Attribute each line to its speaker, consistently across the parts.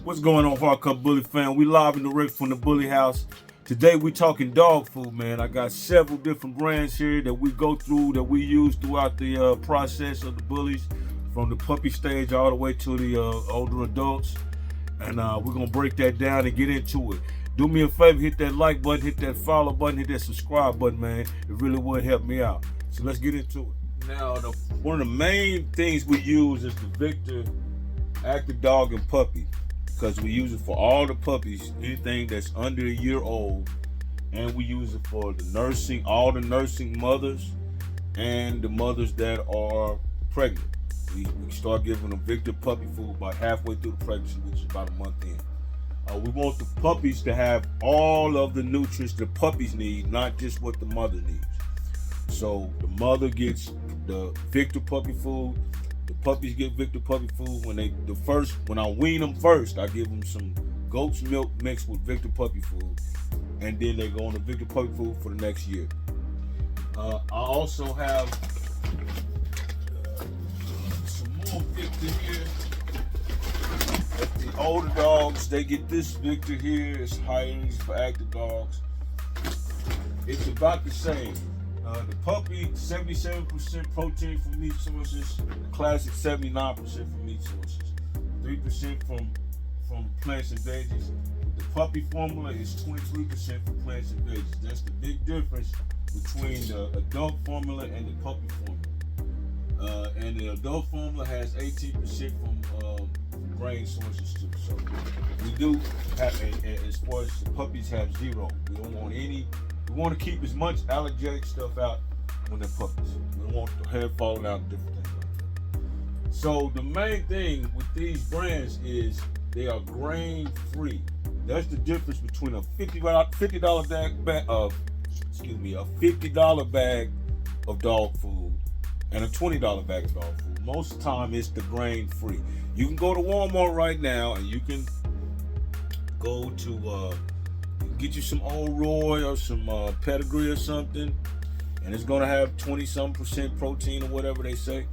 Speaker 1: What's going on, Hard Cup Bully fan? We live in the Rick from the Bully House. Today we talking dog food, man. I got several different brands here that we go through, that we use throughout the process of the bullies, from the puppy stage all the way to the older adults. And we're gonna break that down and get into it. Do me a favor, hit that like button, hit that follow button, hit that subscribe button, man. It really would help me out. So let's get into it. Now, one of the main things we use is the Victor Active Dog and Puppy, because we use it for all the puppies, anything that's under a year old, and we use it for the nursing, all the nursing mothers and the mothers that are pregnant. We start giving them Victor puppy food about halfway through the pregnancy, which is about a month in. We want the puppies to have all of the nutrients the puppies need, not just what the mother needs. So the mother gets the Victor puppy food. The puppies get Victor puppy food. When I wean them first, I give them some goat's milk mixed with Victor puppy food, and then they go on the Victor puppy food for the next year. I also have some more Victor here. The older dogs, they get this Victor here. It's Hyenas for active dogs. It's about the same. The puppy, 77% protein from meat sources. The classic, 79% from meat sources. 3% from plants and veggies. The puppy formula is 23% from plants and veggies. That's the big difference between the adult formula and the puppy formula. And the adult formula has 18% from grain sources too. So we do have, as far as the puppies have zero. We don't want any. We want to keep as much allergenic stuff out when they're puppies. We don't want the hair falling out and different things like that. So the main thing with these brands is they are grain free. That's the difference between a $50 bag of dog food and a $20 bag of dog food. Most of the time it's the grain free. You can go to Walmart right now and you can go to get you some Old Roy or some Pedigree or something, and it's gonna have 20-some% protein or whatever they say,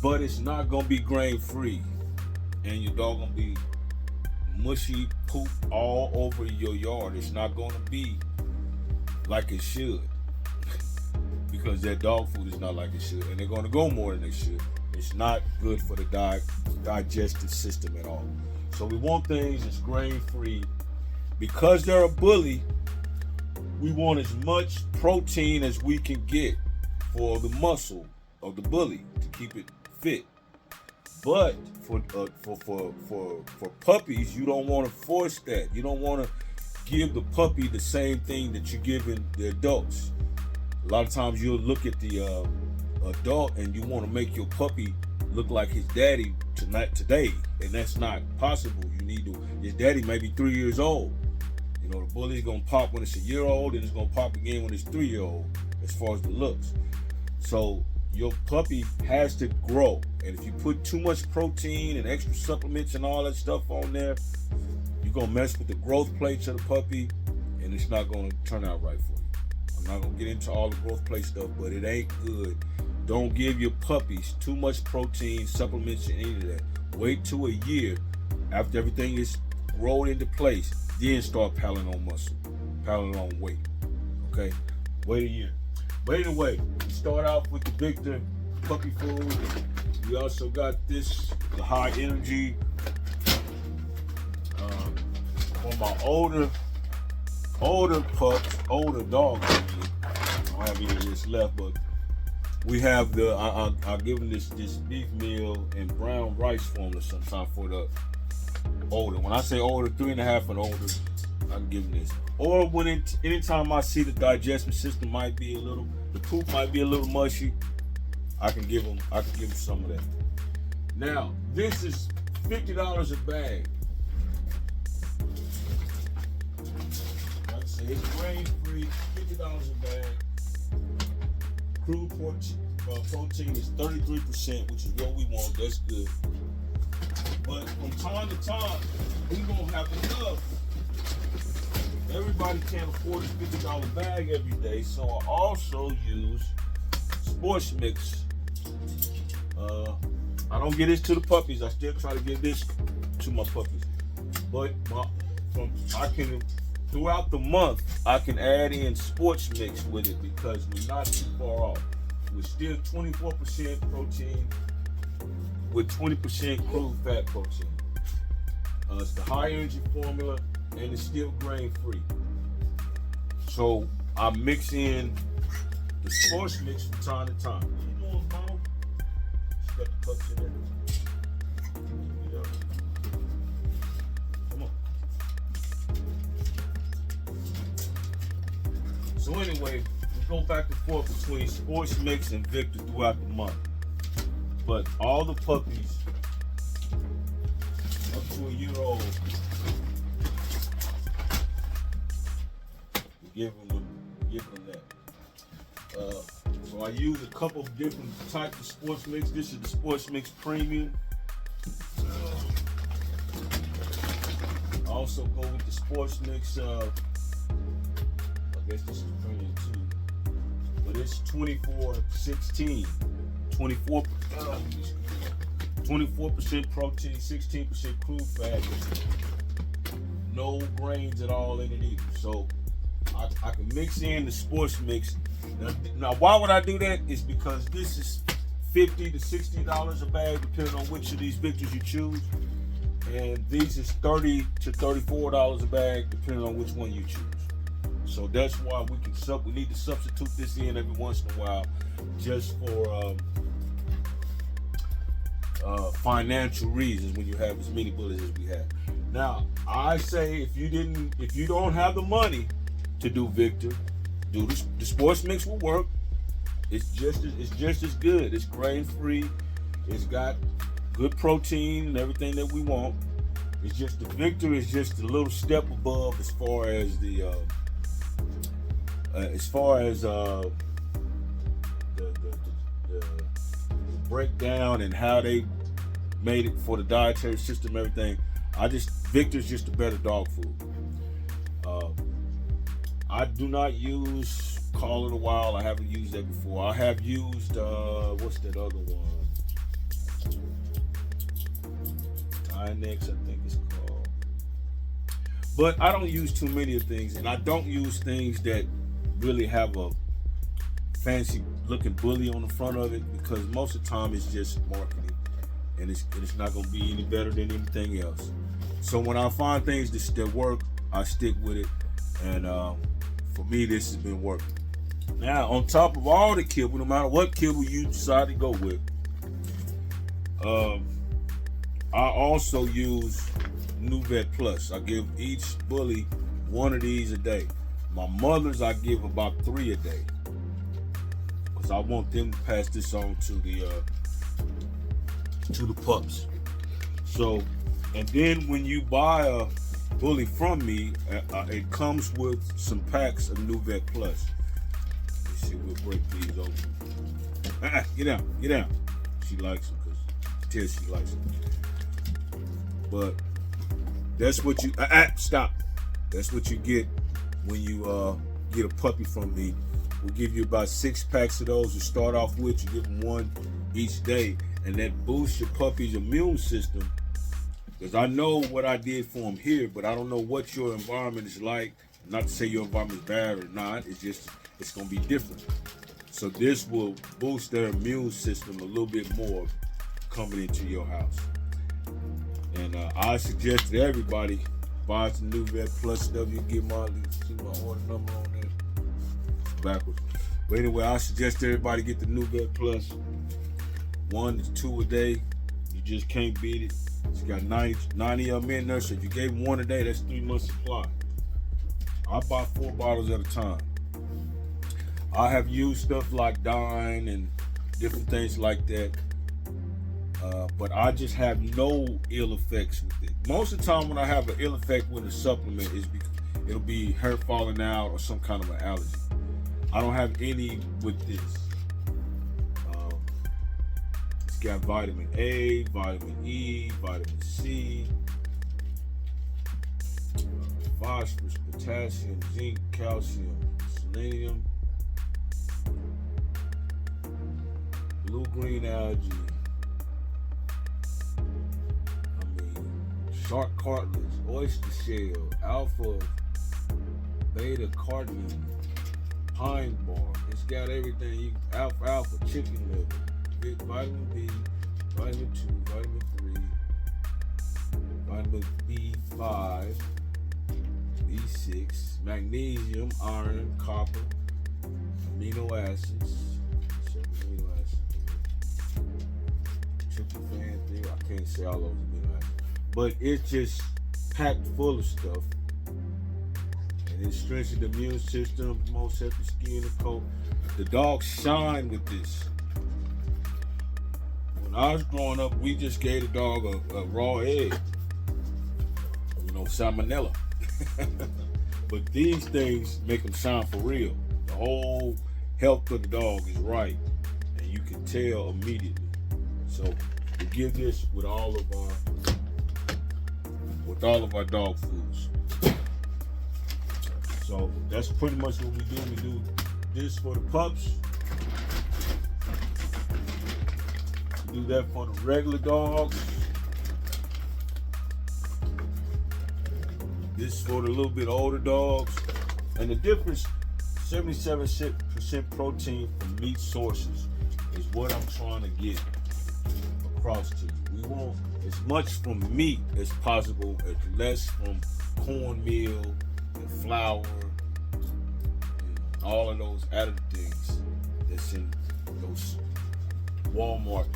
Speaker 1: but it's not gonna be grain free, and your dog gonna be mushy poop all over your yard. It's not gonna be like it should, because that dog food is not like it should, and they're gonna go more than they should. It's not good for the digestive system at all. So we want things that's grain free. Because they're a bully, we want as much protein as we can get for the muscle of the bully to keep it fit. But for puppies, you don't want to force that. You don't want to give the puppy the same thing that you're giving the adults. A lot of times you'll look at the adult and you want to make your puppy look like his daddy today, and that's not possible. His daddy may be 3 years old. You know, the bully's gonna pop when it's a year old, and it's gonna pop again when it's 3 year old, as far as the looks. So your puppy has to grow, and if you put too much protein and extra supplements and all that stuff on there, you're gonna mess with the growth plates of the puppy, and it's not gonna turn out right for you. I'm not gonna get into all the growth plate stuff, but it ain't good. Don't give your puppies too much protein, supplements, and any of that. Wait till a year after everything is rolled into place, then start piling on muscle, piling on weight. Okay? Wait a year. But anyway, we start off with the Victor puppy food. We also got this, the high energy. For my older pups, older dogs, I don't have any of this left, but we have the, I'll give them this beef meal and brown rice formula sometime for the older. When I say older, 3.5 and older, I can give them this. Or anytime I see the digestive system might be the poop might be a little mushy, I can give them some of that. Now, this is $50 a bag. Like I say, it's grain free, $50 a bag. Crude protein is 33%, which is what we want. That's good. But from time to time, we're gonna have enough. Everybody can't afford a $50 bag every day, so I also use sports mix. I don't give this to the puppies. I still try to give this to my puppies. But I can throughout the month I can add in sports mix with it because we're not too far off. We're still 24% protein with 20% crude fat protein. It's the high energy formula and it's still grain free. So I mix in the sports mix from time to time. What you doing, Mom? She got the cups in there. Yeah. Come on. So anyway, we go back and forth between sports mix and Victor throughout the month. But all the puppies up to a year old, we give them that. So I use a couple of different types of sports mix. This is the sports mix premium. I also go with the sports mix. I guess this is premium too, but it's 24-16. 24% protein, 16% crude fat. No grains at all in it either. So I can mix in the sports mix. Now, why would I do that? Is because this is $50 to $60 a bag, depending on which of these Victors you choose. And these is $30 to $34 a bag, depending on which one you choose. So that's why we need to substitute this in every once in a while, just for financial reasons when you have as many bullies as we have. Now, I say if you don't have the money to do Victor, do the sports mix will work. It's just as good. It's grain free. It's got good protein and everything that we want. It's just the Victor is just a little step above as far as the breakdown and how they made it for the dietary system, everything. Victor's just a better dog food. I do not use Call of the Wild. I haven't used that before. I have used what's that other one? Dynex, I think it's called. But I don't use too many of things, and I don't use things that really have a fancy looking bully on the front of it, because most of the time it's just marketing, and it's not going to be any better than anything else. So when I find things that work, I stick with it, and for me this has been working. Now, on top of all the kibble, no matter what kibble you decide to go with, I also use NuVet Plus. I give each bully one of these a day. My mothers, I give about 3 a day, because I want them to pass this on to the pups. So, and then when you buy a bully from me, it comes with some packs of NuVet Plus. Let's see, we'll break these open. Get down. She likes them because she likes them. But that's what you stop. That's what you get when you get a puppy from me. We'll give you about 6 packs of those to start off with. You give them one each day, and that boosts your puppy's immune system. Because I know what I did for them here, but I don't know what your environment is like. Not to say your environment is bad or not. It's going to be different. So this will boost their immune system a little bit more coming into your house. And I suggest that everybody buy some NuVet Plus stuff. You get my order number on there. It's backwards. But anyway, I suggest everybody get the NuVet Plus. 1 to 2 a day. You just can't beat it. It's got 90 of them in there. So if you gave them 1 a day, that's 3 months supply. I buy 4 bottles at a time. I have used stuff like Dyne and different things like that. But I just have no ill effects with it. Most of the time when I have an ill effect with a supplement, it'll be hair falling out or some kind of an allergy. I don't have any with this. It's got vitamin A, vitamin E, vitamin C, phosphorus, potassium, zinc, calcium, selenium, blue-green algae. shark cartilage, oyster shell, alpha, beta carotene, pine bark. It's got everything. Alpha, chicken liver, vitamin B, vitamin 2, vitamin 3, vitamin B5, B6, magnesium, iron, copper, amino acids, tryptophan thing. I can't say all those amino acids, but it's just packed full of stuff. And it strengthens the immune system, promotes healthy skin and coat. The dogs shine with this. When I was growing up, we just gave the dog a raw egg. Salmonella. But these things make them shine for real. The whole health of the dog is right, and you can tell immediately. So we give this with all of our dog foods. So that's pretty much what we do. We do this for the pups. We do that for the regular dogs. This is for the little bit older dogs. And the difference, 77% protein from meat sources is what I'm trying to get across to you. We want as much from meat as possible, as less from cornmeal and flour and all of those added things that's in those Walmart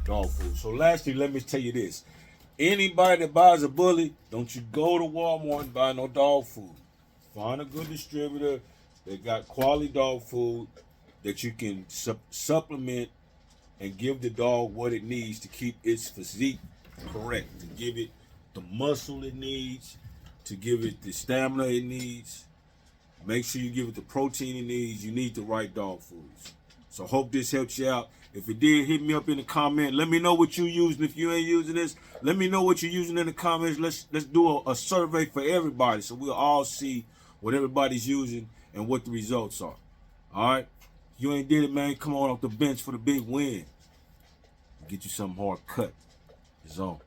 Speaker 1: dog food. So lastly, let me tell you this. Anybody that buys a bully, don't you go to Walmart and buy no dog food. Find a good distributor that got quality dog food that you can supplement and give the dog what it needs to keep its physique correct, to give it the muscle it needs, to give it the stamina it needs. Make sure you give it the protein it needs. You need the right dog foods. So hope this helps you out. If it did, hit me up in the comment. Let me know what you're using. If you ain't using this, let me know what you're using in the comments. Let's do a survey for everybody so we'll all see what everybody's using and what the results are. All right? If you ain't did it, man, come on off the bench for the big win. Get you something hard cut. It's on.